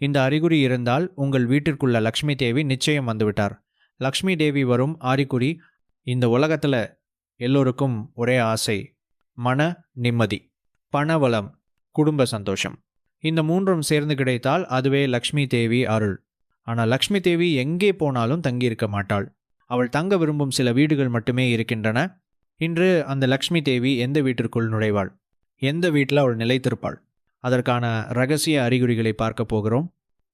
இந்த அறிகுறி இருந்தால் உங்கள் வீட்டிற்குள்ள லக்ஷ்மி தேவி நிச்சயம் வந்துவிட்டார். லக்ஷ்மி தேவி வரும் அறிகுறி இந்த உலகத்தில் எல்லோருக்கும் ஒரே ஆசை: மன நிம்மதி, பணவளம், குடும்ப சந்தோஷம். இந்த மூன்றும் சேர்ந்து கிடைத்தால் அதுவே லக்ஷ்மி தேவி அருள். ஆனால் லக்ஷ்மி தேவி எங்கே போனாலும் தங்கியிருக்க மாட்டாள். அவள் தங்க விரும்பும் சில வீடுகள் மட்டுமே இருக்கின்றன. இன்று அந்த லக்ஷ்மி தேவி எந்த வீட்டிற்குள் நுழைவாள், எந்த வீட்டில் அவள் நிலைத்திருப்பாள், அதற்கான ரகசிய அறிகுறிகளை பார்க்க போகிறோம்.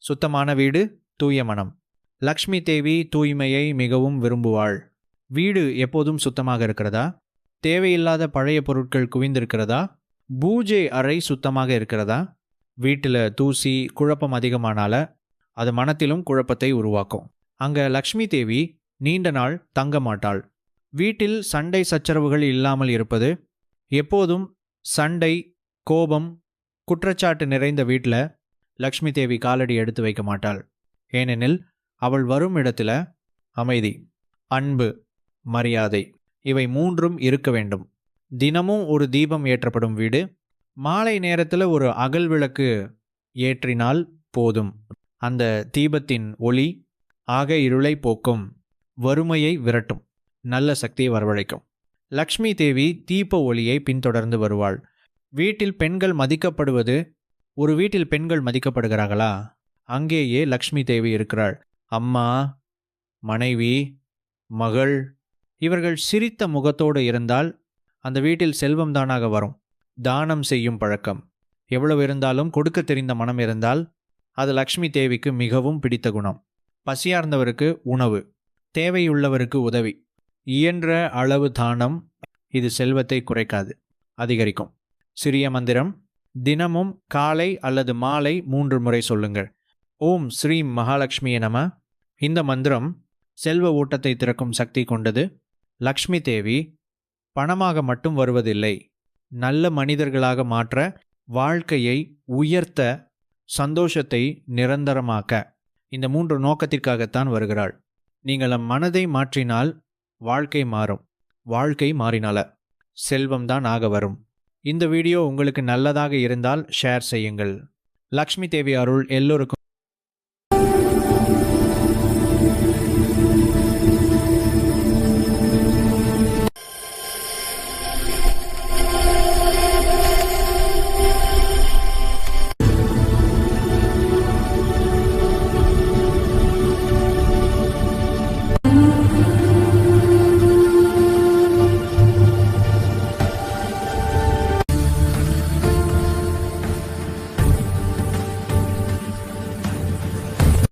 சுத்தமான வீடு, தூய மனம். லக்ஷ்மி தேவி தூய்மையை மிகவும் விரும்புவாள். வீடு எப்போதும் சுத்தமாக இருக்கிறதா? தேவையில்லாத பழைய பொருட்கள் குவிந்திருக்கிறதா? பூஜை அறை சுத்தமாக இருக்கிறதா? வீட்டில் தூசி, குழப்பம் அதிகமானால அது மனத்திலும் குழப்பத்தை உருவாக்கும். அங்கே லக்ஷ்மி தேவி நீண்ட நாள் தங்க மாட்டாள். வீட்டில் சண்டை சச்சரவுகள் இல்லாமல் இருப்பது, எப்போதும் சண்டை, கோபம், குற்றச்சாட்டு நிறைந்த வீட்டில் லக்ஷ்மி தேவி காலடி எடுத்து வைக்க மாட்டாள். ஏனெனில் அவள் வரும் இடத்துல அமைதி, அன்பு, மரியாதை இவை மூன்றும் இருக்க வேண்டும். தினமும் ஒரு தீபம் ஏற்றப்படும் வீடு. மாலை நேரத்தில் ஒரு அகல் விளக்கு ஏற்றினால் போதும். அந்த தீபத்தின் ஒளி ஆக இருளை போக்கும், வறுமையை விரட்டும், நல்ல சக்தியை வரவழைக்கும். லக்ஷ்மி தேவி தீப ஒளியை பின்தொடர்ந்து வருவாள். வீட்டில் பெண்கள் மதிக்கப்படுவது, ஒரு வீட்டில் பெண்கள் மதிக்கப்படுகிறார்களா, அங்கேயே லக்ஷ்மி தேவி இருக்கிறாள். அம்மா, மனைவி, மகள் இவர்கள் சிரித்த முகத்தோடு இருந்தால் அந்த வீட்டில் செல்வம் தானாக வரும். தானம் செய்யும் பழக்கம், எவ்வளவு இருந்தாலும் கொடுக்க தெரிந்த மனம் இருந்தால் அது லக்ஷ்மி தேவிக்கு மிகவும் பிடித்த குணம். பசியார்ந்தவருக்கு உணவு, தேவையுள்ளவருக்கு உதவி, இயன்ற அளவு தானம் இது செல்வத்தை குறைக்காது, அதிகரிக்கும். சிறிய மந்திரம், தினமும் காலை அல்லது மாலை 3 முறை சொல்லுங்கள். ஓம் ஸ்ரீம் மகாலட்சுமியே நம. இந்த மந்திரம் செல்வ ஊட்டத்தை திறக்கும் சக்தி கொண்டது. லக்ஷ்மி தேவி பணமாக மட்டும் வருவதில்லை, நல்ல மனிதர்களாக மாற்ற, வாழ்க்கையை உயர்த்த, சந்தோஷத்தை நிரந்தரமாக்க, இந்த 3 நோக்கத்திற்காகத்தான் வருகிறாள். நீங்கள் மனதை மாற்றினால் வாழ்க்கை மாறும், வாழ்க்கை மாறினால செல்வம்தான் ஆக வரும். இந்த வீடியோ உங்களுக்கு நல்லதாக இருந்தால் ஷேர் செய்யுங்கள். லக்ஷ்மி தேவி அருள் எல்லோருக்கும்